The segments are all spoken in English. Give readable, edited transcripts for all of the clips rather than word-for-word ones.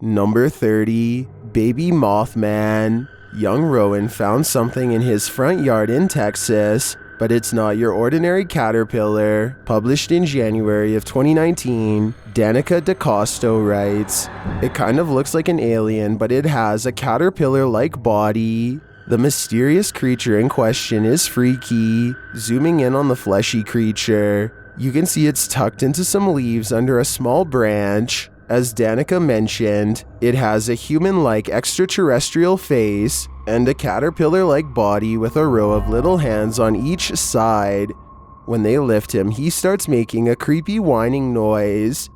Number 30. Baby Mothman. Young Rowan found something in his front yard in Texas, but it's not your ordinary caterpillar. Published in January of 2019, Danica DeCosto writes, "It kind of looks like an alien, but it has a caterpillar-like body. The mysterious creature in question is freaky." Zooming in on the fleshy creature, you can see it's tucked into some leaves under a small branch. As Danica mentioned, it has a human-like extraterrestrial face and a caterpillar-like body with a row of little hands on each side. When they lift him, he starts making a creepy whining noise.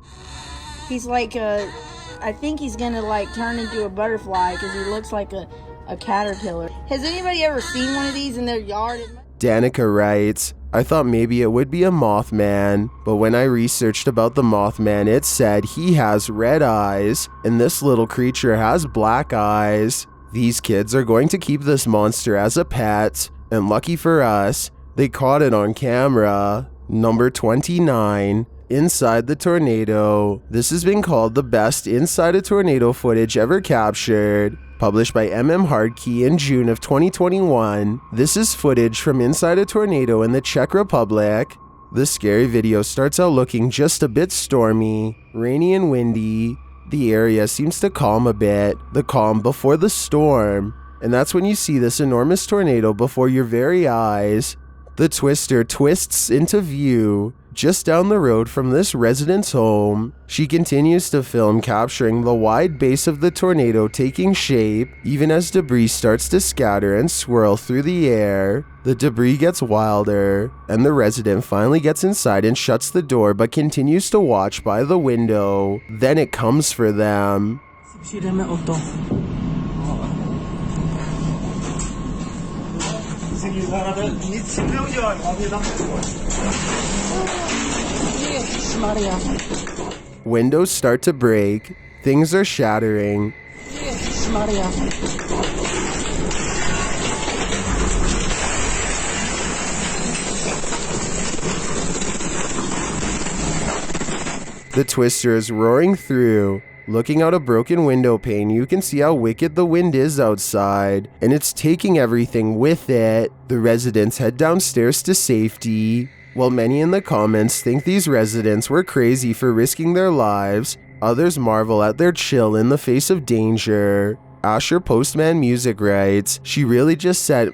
He's like I think he's gonna like turn into a butterfly because he looks like a caterpillar. Has anybody ever seen one of these in their yard? Danica writes, "I thought maybe it would be a Mothman, but when I researched about the Mothman, it said he has red eyes, and this little creature has black eyes. These kids are going to keep this monster as a pet, and lucky for us, they caught it on camera." Number 29. Inside the Tornado. This has been called the best inside a tornado footage ever captured. Published by Hardkey in June of 2021, this is footage from inside a tornado in the Czech Republic. The scary video starts out looking just a bit stormy, rainy and windy. The area seems to calm a bit, the calm before the storm, and that's when you see this enormous tornado before your very eyes. The twister twists into view just down the road from this resident's home. She continues to film, capturing the wide base of the tornado taking shape, even as debris starts to scatter and swirl through the air. The debris gets wilder, and the resident finally gets inside and shuts the door but continues to watch by the window. Then it comes for them. Windows start to break. Things are shattering. The twister is roaring through. Looking out a broken window pane, you can see how wicked the wind is outside, and it's taking everything with it. The residents head downstairs to safety. While many in the comments think these residents were crazy for risking their lives, others marvel at their chill in the face of danger. Asher Postman Music writes, "She really just said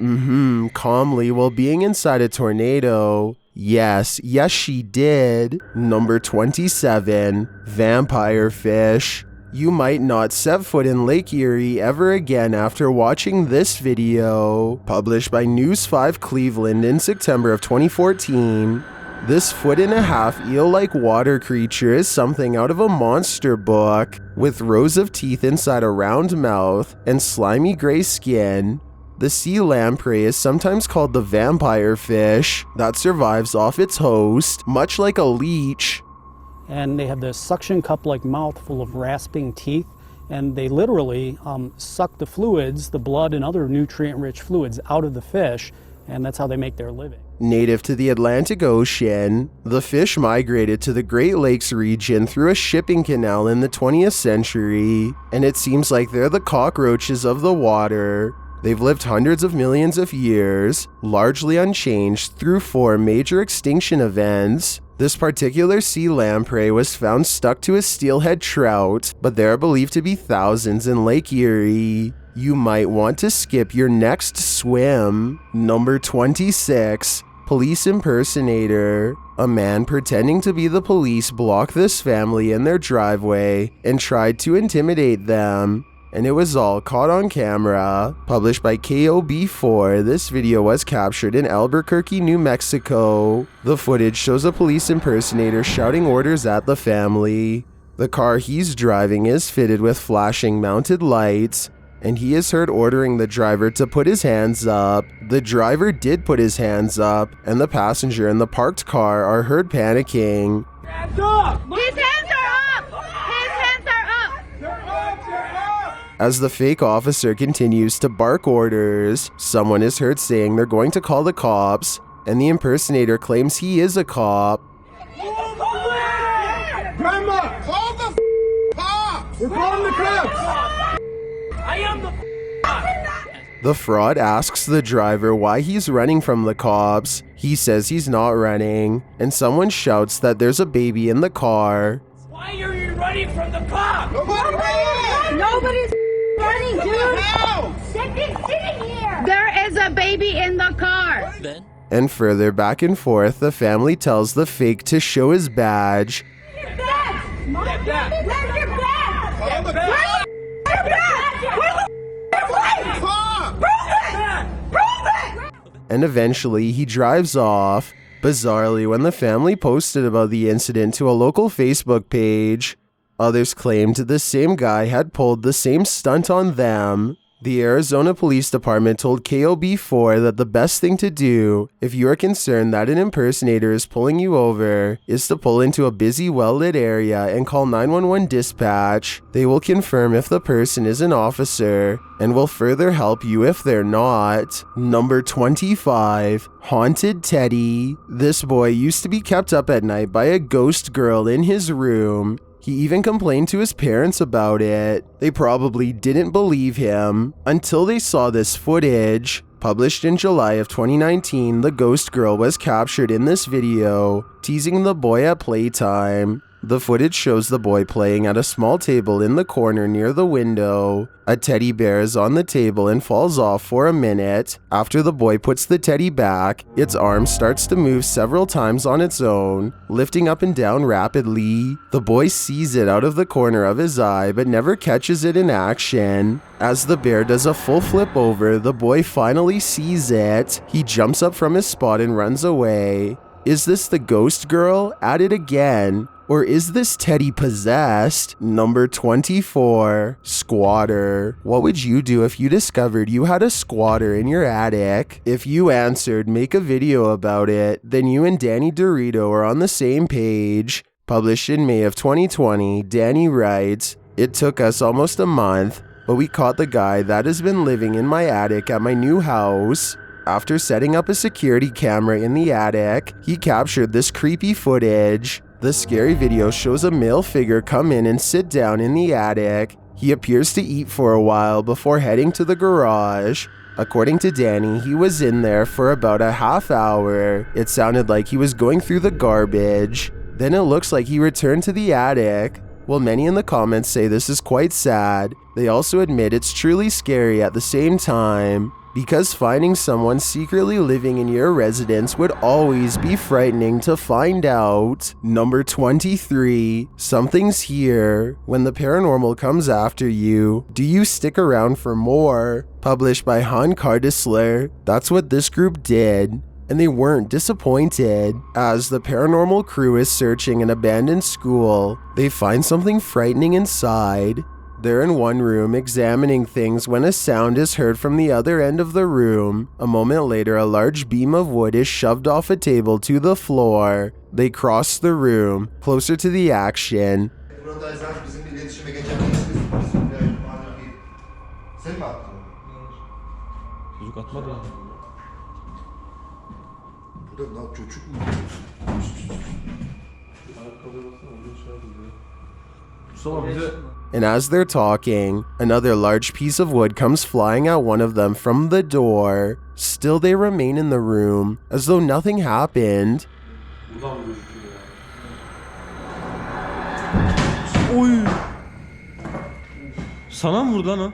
calmly while being inside a tornado." Yes, she did. Number 27. Vampire Fish. You might not set foot in Lake Erie ever again after watching this video. Published by News 5 Cleveland in September of 2014. This 1.5-foot eel-like water creature is something out of a monster book, with rows of teeth inside a round mouth and slimy gray skin. The sea lamprey is sometimes called the vampire fish that survives off its host, much like a leech. And they have this suction cup-like mouth full of rasping teeth, and they literally suck the fluids, the blood and other nutrient-rich fluids out of the fish, and that's how they make their living. Native to the Atlantic Ocean, the fish migrated to the Great Lakes region through a shipping canal in the 20th century, and it seems like they're the cockroaches of the water. They've lived hundreds of millions of years, largely unchanged through 4 major extinction events. This particular sea lamprey was found stuck to a steelhead trout, but there are believed to be thousands in Lake Erie. You might want to skip your next swim. Number 26. Police impersonator. A man pretending to be the police blocked this family in their driveway and tried to intimidate them, and it was all caught on camera. Published by KOB4, this video was captured in Albuquerque, New Mexico. The footage shows a police impersonator shouting orders at the family. The car he's driving is fitted with flashing mounted lights, and he is heard ordering the driver to put his hands up. The driver did put his hands up, and the passenger in the parked car are heard panicking. Hands up! His hands are up! His hands are up! As the fake officer continues to bark orders, someone is heard saying they're going to call the cops, and the impersonator claims he is a cop. Grandma, call the cops! We're calling the cops! I am the The fraud asks the driver why he's running from the cops. He says he's not running, and someone shouts that there's a baby in the car. Why are you running from the cop? Nobody's running, dude. Sitting here. There is a baby in the car. And further back and forth, the family tells the fake to show his badge. Where's your badge? Where's your badge? Where's your badge? Where's your lights? Prove it! And eventually he drives off. Bizarrely, when the family posted about the incident to a local Facebook page, others claimed the same guy had pulled the same stunt on them. The Arizona Police Department told KOB4 that the best thing to do if you are concerned that an impersonator is pulling you over is to pull into a busy, well-lit area and call 911 dispatch. They will confirm if the person is an officer and will further help you if they're not. Number 25. Haunted Teddy. This boy used to be kept up at night by a ghost girl in his room. He even complained to his parents about it. They probably didn't believe him until they saw this footage. Published in July of 2019, the ghost girl was captured in this video, teasing the boy at playtime. The footage shows the boy playing at a small table in the corner near the window. A teddy bear is on the table and falls off for a minute. After the boy puts the teddy back, its arm starts to move several times on its own, lifting up and down rapidly. The boy sees it out of the corner of his eye but never catches it in action. As the bear does a full flip over, the boy finally sees it. He jumps up from his spot and runs away. Is this the ghost girl at it again? Or is this Teddy possessed? Number 24. Squatter. What would you do if you discovered you had a squatter in your attic? If you answered, make a video about it, then you and Danny Dorito are on the same page. Published in May of 2020, Danny writes, "It took us almost a month, but we caught the guy that has been living in my attic at my new house. After setting up a security camera in the attic, he captured this creepy footage. The scary video shows a male figure come in and sit down in the attic. He appears to eat for a while before heading to the garage. According to Danny, he was in there for about a half hour. It sounded like he was going through the garbage. Then it looks like he returned to the attic." While many in the comments say this is quite sad, they also admit it's truly scary at the same time, because finding someone secretly living in your residence would always be frightening to find out. Number 23. Something's here. When the paranormal comes after you, do you stick around for more? Published by Han Cardisler. That's what this group did. And they weren't disappointed. As the paranormal crew is searching an abandoned school, they find something frightening inside. They're in one room examining things when a sound is heard from the other end of the room. A moment later, a large beam of wood is shoved off a table to the floor. They cross the room, closer to the action. And as they're talking, another large piece of wood comes flying at one of them from the door. Still, they remain in the room, as though nothing happened. Oy! Sana mı vurdu lan o?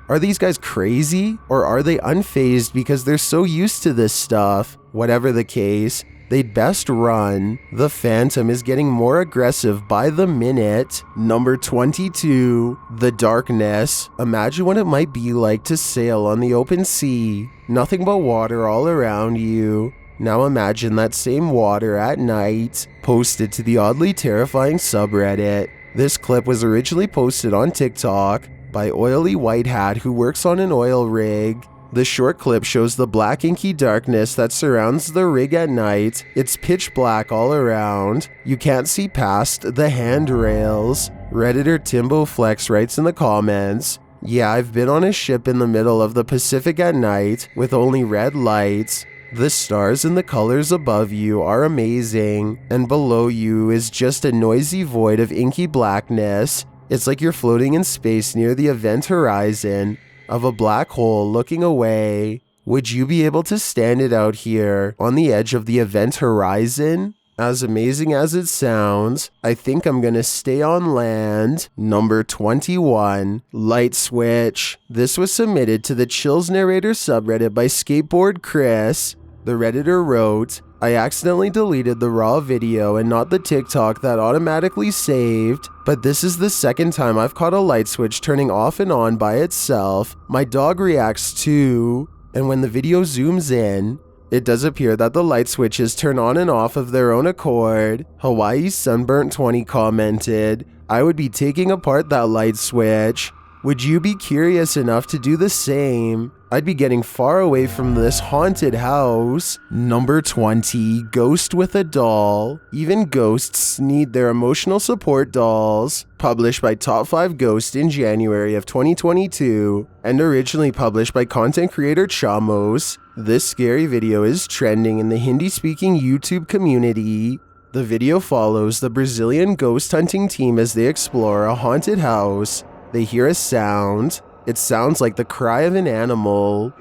Are these guys crazy? Or are they unfazed because they're so used to this stuff? Whatever the case, they'd best run. The Phantom is getting more aggressive by the minute. Number 22. The darkness. Imagine what it might be like to sail on the open sea. Nothing but water all around you. Now imagine that same water at night. Posted to the oddly terrifying subreddit. This clip was originally posted on TikTok by Oily White Hat, who works on an oil rig. The short clip shows the black inky darkness that surrounds the rig at night. It's pitch black all around. You can't see past the handrails. Redditor Timbo Flex writes in the comments, "Yeah, I've been on a ship in the middle of the Pacific at night with only red lights. The stars and the colors above you are amazing, and below you is just a noisy void of inky blackness. It's like you're floating in space near the event horizon of a black hole looking away. Would you be able to stand it out here on the edge of the event horizon? As amazing as it sounds, I think I'm gonna stay on land. Number 21, Light Switch. This was submitted to the Chills Narrator subreddit by Skateboard Chris. The Redditor wrote, I accidentally deleted the raw video and not the TikTok that automatically saved, but this is the second time I've caught a light switch turning off and on by itself. My dog reacts too, and when the video zooms in, it does appear that the light switches turn on and off of their own accord. Hawaii Sunburnt 20 commented, I would be taking apart that light switch. Would you be curious enough to do the same? I'd be getting far away from this haunted house. Number 20, Ghost with a Doll. Even ghosts need their emotional support dolls. Published by Top 5 Ghost in January of 2022, and originally published by content creator Chamos. This scary video is trending in the Hindi-speaking YouTube community. The video follows the Brazilian ghost hunting team as they explore a haunted house. They hear a sound. It sounds like the cry of an animal.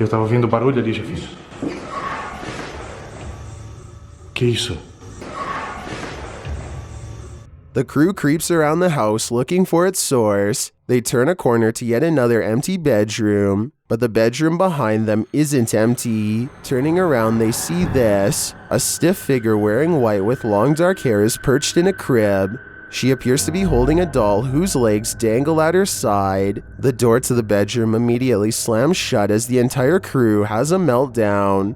Eu tava ouvindo barulho ali, chefinho. Que isso? The crew creeps around the house looking for its source. They turn a corner to yet another empty bedroom, but the bedroom behind them isn't empty. Turning around, they see this. A stiff figure wearing white with long dark hair is perched in a crib. She appears to be holding a doll whose legs dangle at her side. The door to the bedroom immediately slams shut as the entire crew has a meltdown.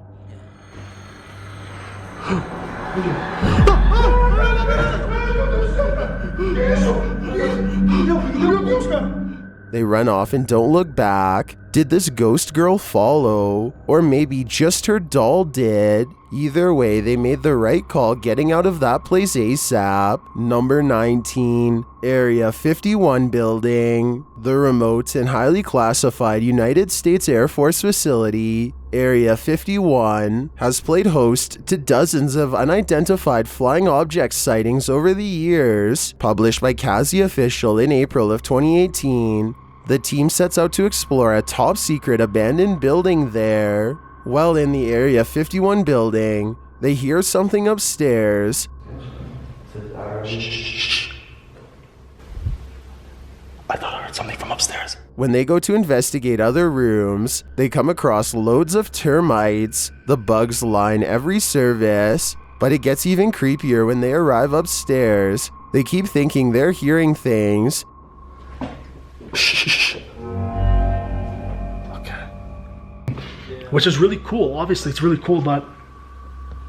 They run off and don't look back. Did this ghost girl follow? Or maybe just her doll did? Either way, they made the right call getting out of that place ASAP. Number 19, Area 51 building. The remote and highly classified United States Air Force facility, Area 51, has played host to dozens of unidentified flying object sightings over the years. Published by Kazi Official in April of 2018, the team sets out to explore a top-secret abandoned building there. While in the Area 51 building, they hear something upstairs. I thought I heard something from upstairs. When they go to investigate other rooms, they come across loads of termites. The bugs line every service, but it gets even creepier when they arrive upstairs. They keep thinking they're hearing things. Shh. Okay. Which is really cool. Obviously, it's really cool, but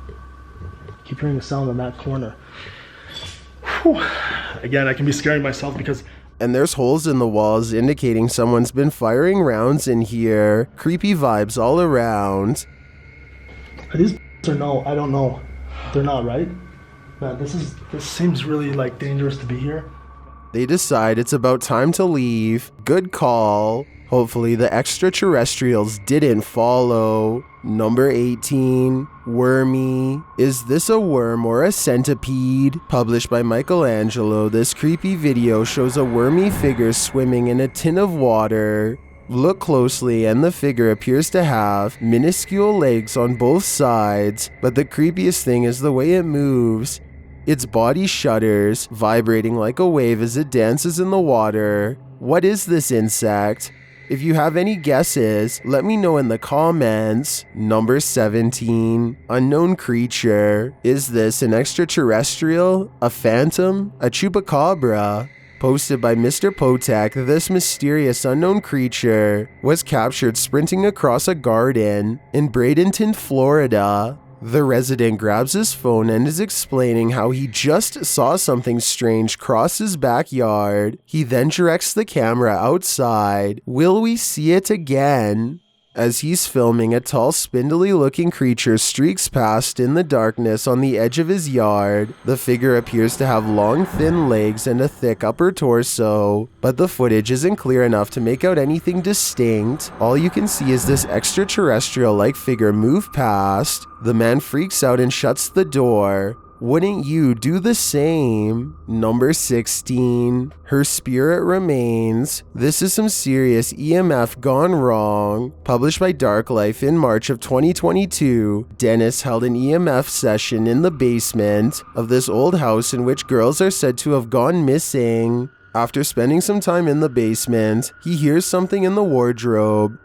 I keep hearing the sound in that corner. Whew. Again, I can be scaring myself because... And there's holes in the walls indicating someone's been firing rounds in here. Creepy vibes all around. Are these or no? I don't know. They're not, right? Man, this seems really like dangerous to be here. They decide it's about time to leave. Good call. Hopefully the extraterrestrials didn't follow. Number 18, Wormy. Is this a worm or a centipede? Published by Michelangelo, this creepy video shows a wormy figure swimming in a tin of water. Look closely and the figure appears to have minuscule legs on both sides, but the creepiest thing is the way it moves. Its body shudders, vibrating like a wave as it dances in the water. What is this insect? If you have any guesses, let me know in the comments. Number 17, Unknown Creature. Is this an extraterrestrial, a phantom, a chupacabra? Posted by Mr. Potek, this mysterious unknown creature was captured sprinting across a garden in Bradenton, Florida. The resident grabs his phone and is explaining how he just saw something strange cross his backyard. He then directs the camera outside. Will we see it again? As he's filming, a tall, spindly-looking creature streaks past in the darkness on the edge of his yard. The figure appears to have long, thin legs and a thick upper torso, but the footage isn't clear enough to make out anything distinct. All you can see is this extraterrestrial-like figure move past. The man freaks out and shuts the door. Wouldn't you do the same? Number 16. Her spirit remains. This is some serious EMF gone wrong. Published by Dark Life in March of 2022, Dennis held an EMF session in the basement of this old house in which girls are said to have gone missing. After spending some time in the basement, he hears something in the wardrobe.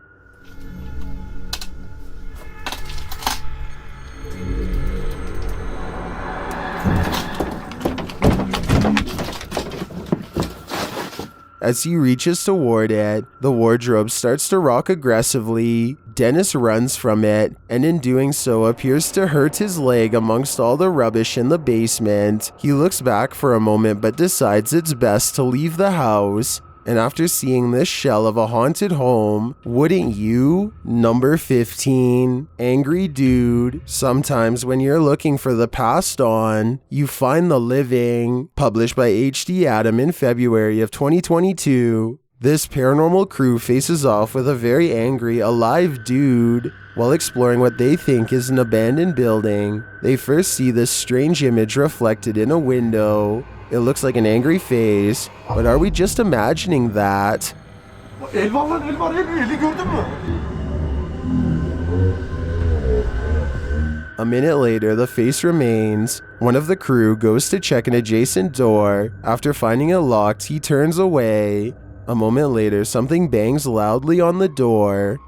As he reaches toward it, the wardrobe starts to rock aggressively. Dennis runs from it, and in doing so appears to hurt his leg amongst all the rubbish in the basement. He looks back for a moment but decides it's best to leave the house. And after seeing this shell of a haunted home, wouldn't you? Number 15. Angry dude. Sometimes when you're looking for the passed on, you find the living. Published by HD Adam in February of 2022. This paranormal crew faces off with a very angry, alive dude. While exploring what they think is an abandoned building, they first see this strange image reflected in a window. It looks like an angry face, but are we just imagining that? A minute later, the face remains. One of the crew goes to check an adjacent door. After finding it locked, he turns away. A moment later, something bangs loudly on the door.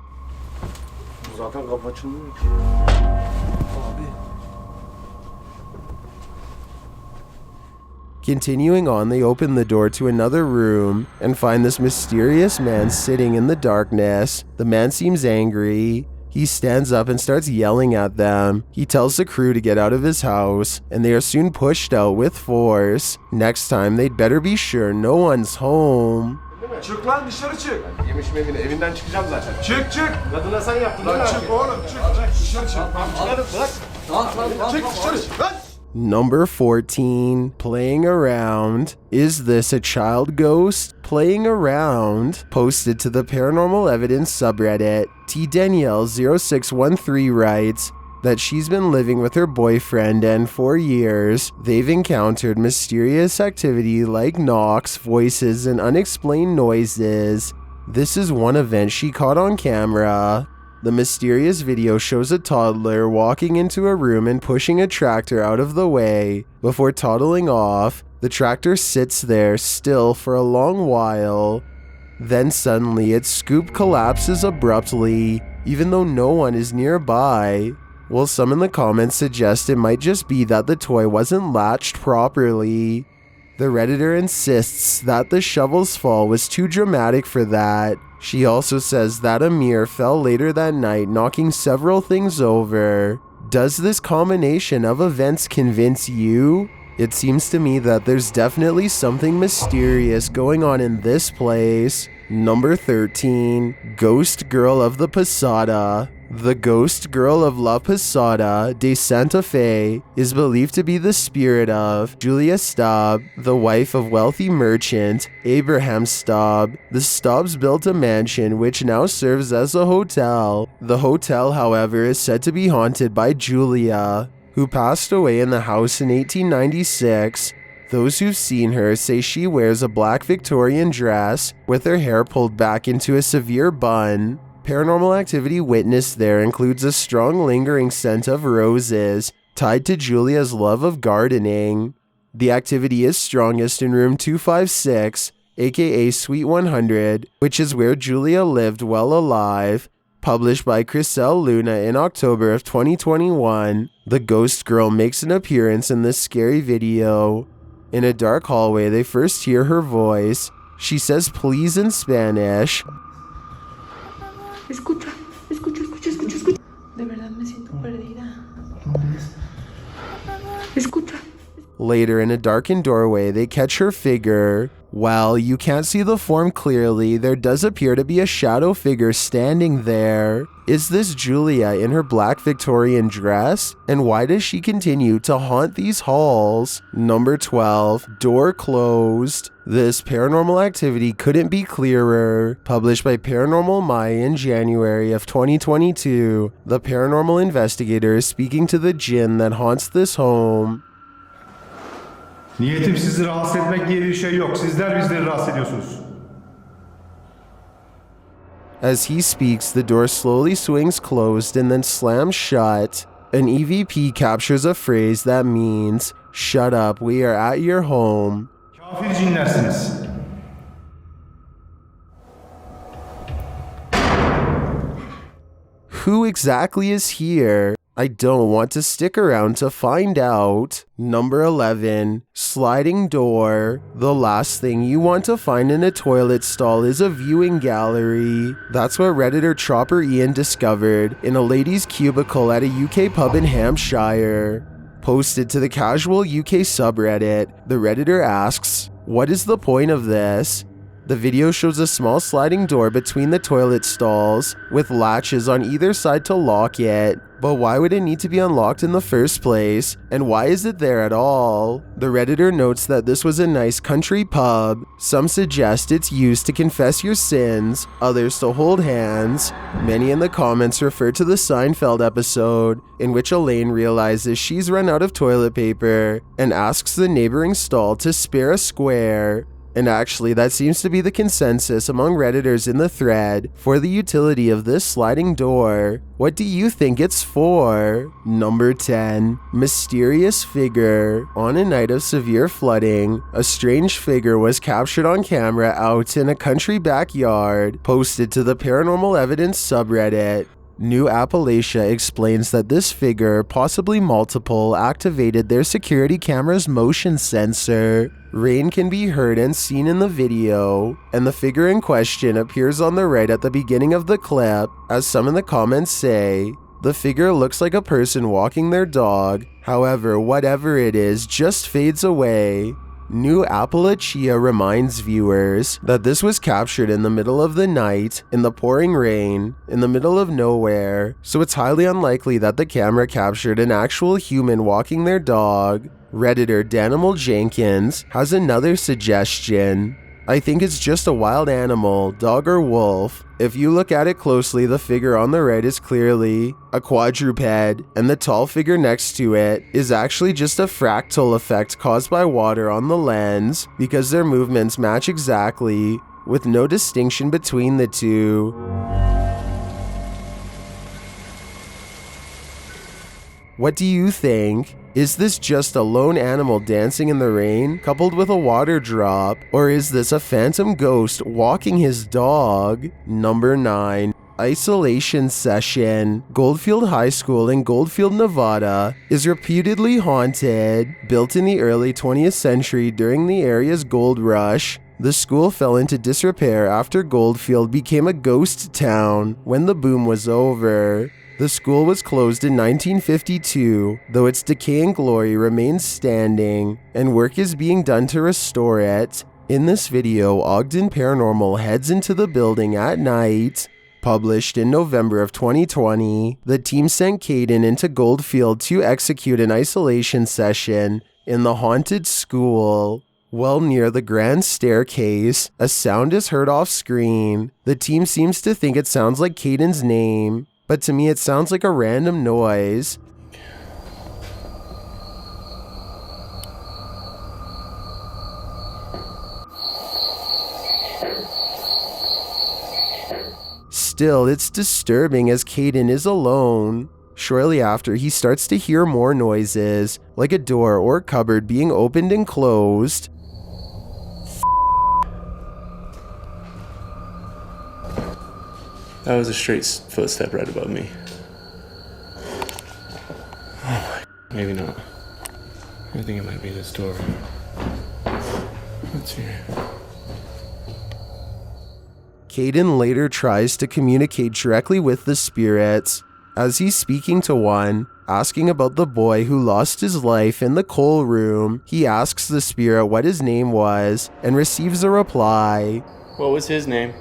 Continuing on, they open the door to another room and find this mysterious man sitting in the darkness. The man seems angry. He stands up and starts yelling at them. He tells the crew to get out of his house, and they are soon pushed out with force. Next time, they'd better be sure no one's home. Çık lan dışarı çık. Yemişim evinden çıkacağım zaten. Çık çık. Kadına sen yaptın değil mi? Lan çık oğlum çık. Dışarı çık. Çıkarım bırak. Çık dışarı çık lan. Number 14. Playing around. Is this a child ghost? Playing around. Posted to the Paranormal Evidence subreddit. T Danielle 0613 writes that she's been living with her boyfriend, and for years, they've encountered mysterious activity like knocks, voices, and unexplained noises. This is one event she caught on camera. The mysterious video shows a toddler walking into a room and pushing a tractor out of the way. Before toddling off, the tractor sits there still for a long while. Then suddenly its scoop collapses abruptly, even though no one is nearby. Well, some in the comments suggest it might just be that the toy wasn't latched properly. The Redditor insists that the shovel's fall was too dramatic for that. She also says that a mirror fell later that night, knocking several things over. Does this combination of events convince you? It seems to me that there's definitely something mysterious going on in this place. Number 13. Ghost Girl of the Posada. The Ghost Girl of La Posada de Santa Fe is believed to be the spirit of Julia Staub, the wife of wealthy merchant Abraham Staub. The Staubs built a mansion which now serves as a hotel. The hotel, however, is said to be haunted by Julia, who passed away in the house in 1896. Those who've seen her say she wears a black Victorian dress with her hair pulled back into a severe bun. Paranormal activity witnessed there includes a strong lingering scent of roses tied to Julia's love of gardening. The activity is strongest in room 256, aka Suite 100, which is where Julia lived while alive. Published by Chriselle Luna in October of 2021, the ghost girl makes an appearance in this scary video. In a dark hallway, they first hear her voice. She says please in Spanish. Escucha, escucha, escucha, escucha, escucha. De verdad me siento perdida. Escucha. Later, in a darkened doorway, they catch her figure. While you can't see the form clearly, there does appear to be a shadow figure standing there. Is this Julia in her black Victorian dress? And why does she continue to haunt these halls? Number 12, door closed. This paranormal activity couldn't be clearer. Published by Paranormal Maya in January of 2022, the paranormal investigator is speaking to the jinn that haunts this home. Niyetim sizi rahatsız etmek diye bir şey yok. Sizler bizleri rahatsız ediyorsunuz. As he speaks, the door slowly swings closed and then slams shut. An EVP captures a phrase that means, "Shut up, we are at your home." Kafir cinlersiniz. Who exactly is here? I don't want to stick around to find out. Number 11, sliding door. The last thing you want to find in a toilet stall is a viewing gallery. That's what Redditor Chopper Ian discovered in a lady's cubicle at a UK pub in Hampshire. Posted to the casual UK subreddit, the Redditor asks, "What is the point of this?" The video shows a small sliding door between the toilet stalls, with latches on either side to lock it. But why would it need to be unlocked in the first place? And why is it there at all? The Redditor notes that this was a nice country pub. Some suggest it's used to confess your sins, others to hold hands. Many in the comments refer to the Seinfeld episode, in which Elaine realizes she's run out of toilet paper and asks the neighboring stall to spare a square. And actually, that seems to be the consensus among Redditors in the thread for the utility of this sliding door. What do you think it's for? Number 10, mysterious figure. On a night of severe flooding, a strange figure was captured on camera out in a country backyard, posted to the Paranormal Evidence subreddit. New Appalachia explains that this figure, possibly multiple, activated their security camera's motion sensor. Rain can be heard and seen in the video, and the figure in question appears on the right at the beginning of the clip. As some in the comments say, the figure looks like a person walking their dog. However, whatever it is just fades away. New Appalachia reminds viewers that this was captured in the middle of the night, in the pouring rain, in the middle of nowhere, so it's highly unlikely that the camera captured an actual human walking their dog. Redditor Danimal Jenkins has another suggestion. I think it's just a wild animal, dog or wolf. If you look at it closely, the figure on the right is clearly a quadruped, and the tall figure next to it is actually just a fractal effect caused by water on the lens, because their movements match exactly, with no distinction between the two. What do you think? Is this just a lone animal dancing in the rain, coupled with a water drop? Or is this a phantom ghost walking his dog? Number 9. Isolation Session. Goldfield High School in Goldfield, Nevada is reputedly haunted. Built in the early 20th century during the area's gold rush, the school fell into disrepair after Goldfield became a ghost town when the boom was over. The school was closed in 1952, though its decaying glory remains standing, and work is being done to restore it. In this video, Ogden Paranormal heads into the building at night. Published in November of 2020, the team sent Caden into Goldfield to execute an isolation session in the haunted school. Well near the grand staircase, a sound is heard off screen. The team seems to think it sounds like Caden's name, but to me it sounds like a random noise. Still, it's disturbing as Caden is alone. Shortly after, he starts to hear more noises, like a door or cupboard being opened and closed. That was a straight footstep right above me. Oh my, maybe not. I think it might be this door. What's here? Caden later tries to communicate directly with the spirits. As he's speaking to one, asking about the boy who lost his life in the coal room, he asks the spirit what his name was and receives a reply. What was his name?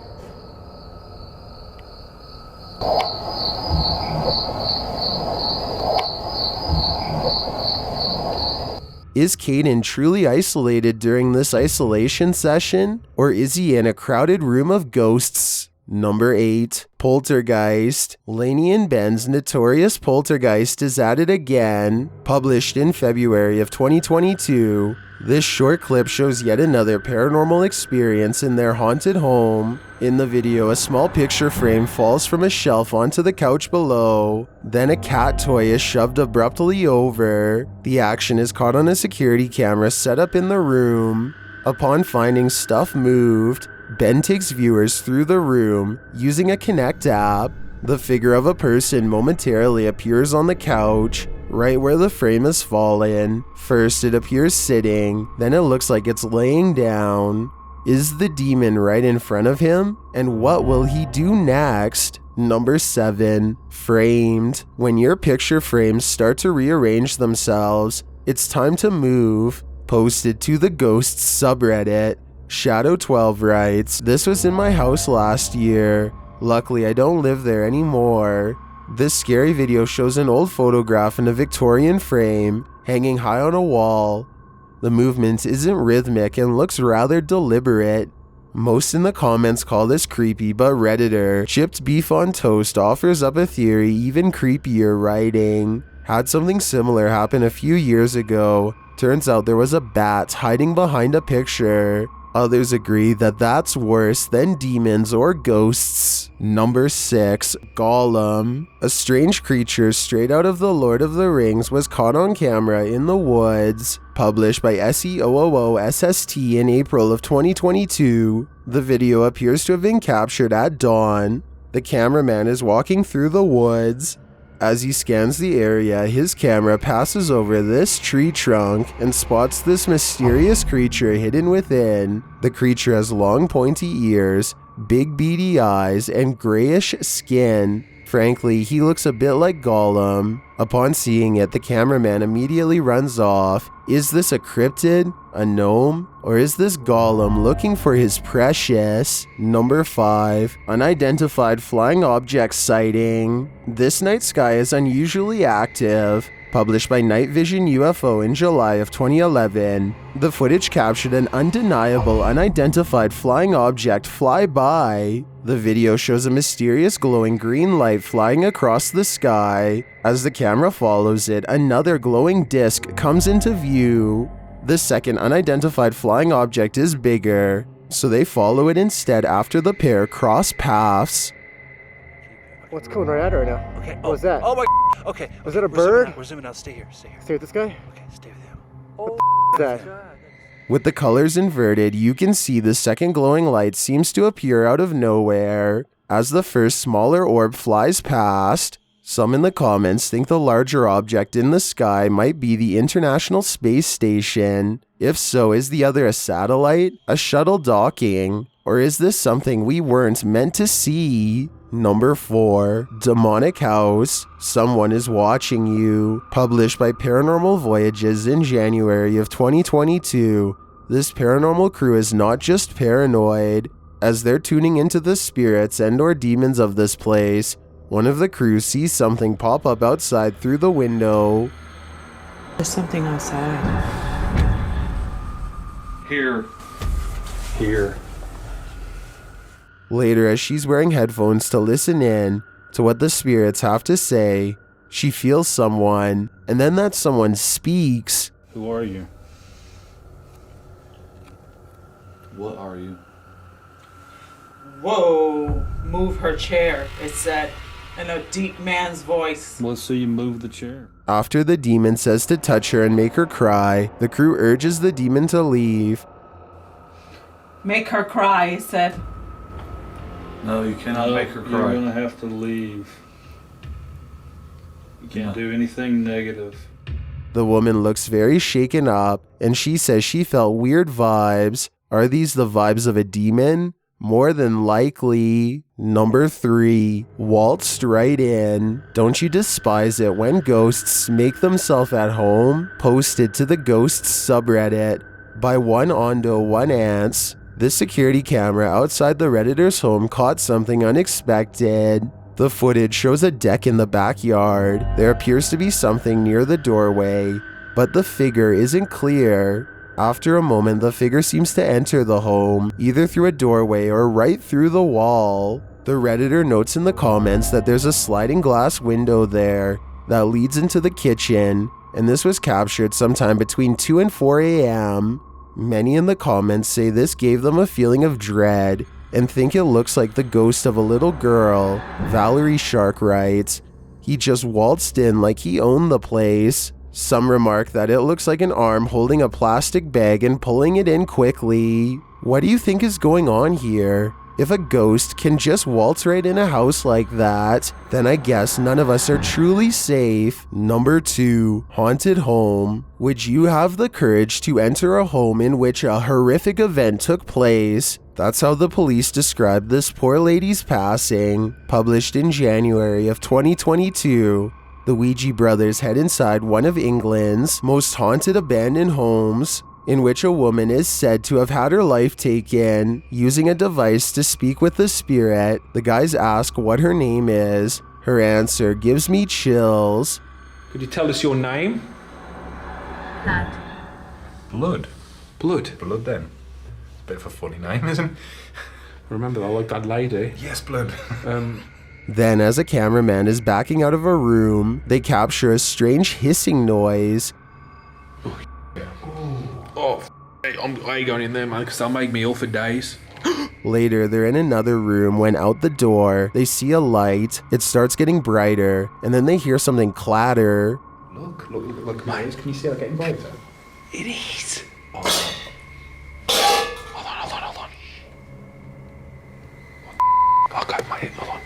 Is Caden truly isolated during this isolation session? Or is he in a crowded room of ghosts? Number 8. Poltergeist. Laney and Ben's notorious Poltergeist is at it again. Published in February of 2022. This short clip shows yet another paranormal experience in their haunted home. In the video, a small picture frame falls from a shelf onto the couch below. Then a cat toy is shoved abruptly over. The action is caught on a security camera set up in the room. Upon finding stuff moved, Ben takes viewers through the room using a Kinect app. The figure of a person momentarily appears on the couch, right where the frame has fallen. First it appears sitting, then it looks like it's laying down. Is the demon right in front of him? And what will he do next? Number 7. Framed. When your picture frames start to rearrange themselves, it's time to move. Posted to the Ghosts subreddit. Shadow12 writes, "This was in my house last year. Luckily I don't live there anymore." This scary video shows an old photograph in a Victorian frame, hanging high on a wall. The movement isn't rhythmic and looks rather deliberate. Most in the comments call this creepy, but Redditor Chipped Beef on Toast offers up a theory even creepier, writing, "Had something similar happen a few years ago. Turns out there was a bat hiding behind a picture." Others agree that that's worse than demons or ghosts. Number 6. Golem. A strange creature straight out of The Lord of the Rings was caught on camera in the woods. Published by SEOOOSST in April of 2022. The video appears to have been captured at dawn. The cameraman is walking through the woods. As he scans the area, his camera passes over this tree trunk and spots this mysterious creature hidden within. The creature has long pointy ears, big beady eyes, and grayish skin. Frankly, he looks a bit like Golem. Upon seeing it, the cameraman immediately runs off. Is this a cryptid, a gnome, or is this Golem looking for his precious? Number 5. Unidentified flying object sighting. This night sky is unusually active. Published by Night Vision UFO in July of 2011. The footage captured an undeniable unidentified flying object fly by. The video shows a mysterious glowing green light flying across the sky. As the camera follows it, another glowing disc comes into view. The second unidentified flying object is bigger, so they follow it instead after the pair cross paths. What's coming right at her right now? Okay. What was that? Oh my. Okay. Was that a bird? We're zooming out. Stay here. Stay here. Stay with this guy? Okay. Stay with him. What the is that? With the colors inverted, you can see the second glowing light seems to appear out of nowhere. As the first smaller orb flies past, some in the comments think the larger object in the sky might be the International Space Station. If so, is the other a satellite, a shuttle docking, or is this something we weren't meant to see? Number 4. Demonic House. Someone is watching you. Published by Paranormal Voyages in January of 2022. This paranormal crew is not just paranoid. As they're tuning into the spirits and or demons of this place, one of the crew sees something pop up outside through the window. There's something outside. Here. Later, as she's wearing headphones to listen in to what the spirits have to say, she feels someone, and then that someone speaks. Who are you? What are you? Whoa! Move her chair, it said, in a deep man's voice. Let's see you move the chair. After the demon says to touch her and make her cry, the crew urges the demon to leave. Make her cry, it said. No, you cannot make her cry. You're gonna have to leave. You can't do anything negative. The woman looks very shaken up, and she says she felt weird vibes. Are these the vibes of a demon? More than likely. Number 3, Waltzed Right In. Don't you despise it when ghosts make themselves at home? Posted to the Ghosts subreddit by one Ondo, one Ants. This security camera outside the Redditor's home caught something unexpected. The footage shows a deck in the backyard. There appears to be something near the doorway, but the figure isn't clear. After a moment, the figure seems to enter the home, either through a doorway or right through the wall. The Redditor notes in the comments that there's a sliding glass window there that leads into the kitchen, and this was captured sometime between 2 and 4 a.m. Many in the comments say this gave them a feeling of dread and think it looks like the ghost of a little girl. Valerie Shark writes, "He just waltzed in like he owned the place." Some remark that it looks like an arm holding a plastic bag and pulling it in quickly. What do you think is going on here? If a ghost can just waltz right in a house like that, then I guess none of us are truly safe. Number 2, haunted home. Would you have the courage to enter a home in which a horrific event took place? That's how the police described this poor lady's passing, published in January of 2022. The Ouija brothers head inside one of England's most haunted abandoned homes, in which a woman is said to have had her life taken using a device to speak with the spirit. The guys ask what her name is. Her answer gives me chills. Could you tell us your name? Blood. Blood? Blood then. Bit of a funny name, isn't it? Remember, I like that lady. Yes, blood. Then, as a cameraman is backing out of a room, they capture a strange hissing noise. I ain't going in there, man, because they'll make me ill for days. Later, they're in another room when out the door, they see a light. It starts getting brighter, and then they hear something clatter. Look, mate, can you see it getting brighter? It is. Oh. Hold on. Okay, mate, hold on.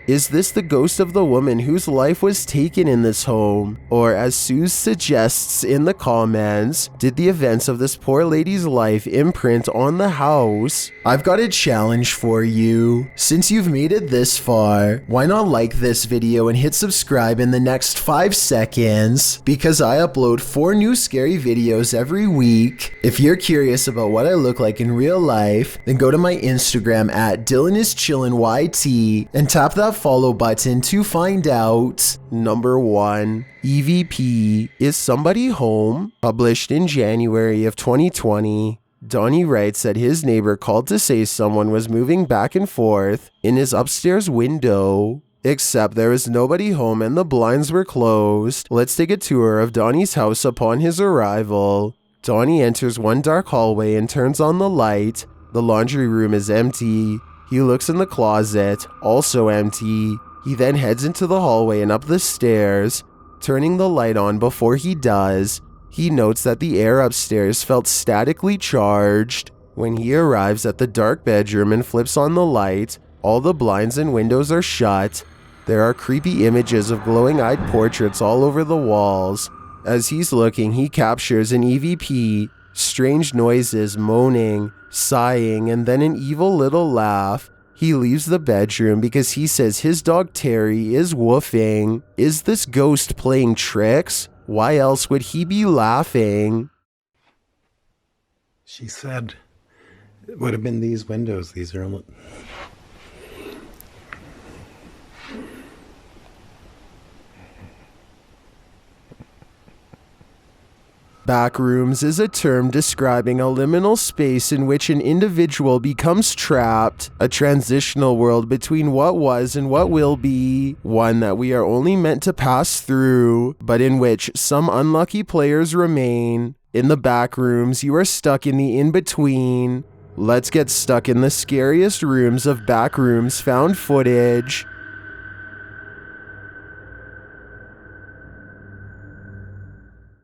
Is this the ghost of the woman whose life was taken in this home? Or, as Sue suggests in the comments, did the events of this poor lady's life imprint on the house? I've got a challenge for you. Since you've made it this far, why not like this video and hit subscribe in the next 5 seconds? Because I upload 4 new scary videos every week. If you're curious about what I look like in real life, then go to my Instagram at DylanIsChillinYT and tap that follow button to find out. Number 1. EVP. Is somebody home? Published in January of 2020. Donnie writes that his neighbor called to say someone was moving back and forth in his upstairs window. Except there was nobody home and the blinds were closed. Let's take a tour of Donnie's house upon his arrival. Donnie enters one dark hallway and turns on the light. The laundry room is empty. He looks in the closet, also empty. He then heads into the hallway and up the stairs. Turning the light on before he does, he notes that the air upstairs felt statically charged. When he arrives at the dark bedroom and flips on the light, all the blinds and windows are shut. There are creepy images of glowing-eyed portraits all over the walls. As he's looking, he captures an EVP, strange noises, moaning, sighing, and then an evil little laugh. He leaves the bedroom because he says his dog Terry is woofing. Is this ghost playing tricks? Why else would he be laughing? She said it would have been these windows. These are... Backrooms is a term describing a liminal space in which an individual becomes trapped, a transitional world between what was and what will be, one that we are only meant to pass through, but in which some unlucky players remain. In the backrooms, you are stuck in the in-between. Let's get stuck in the scariest rooms of Backrooms found footage.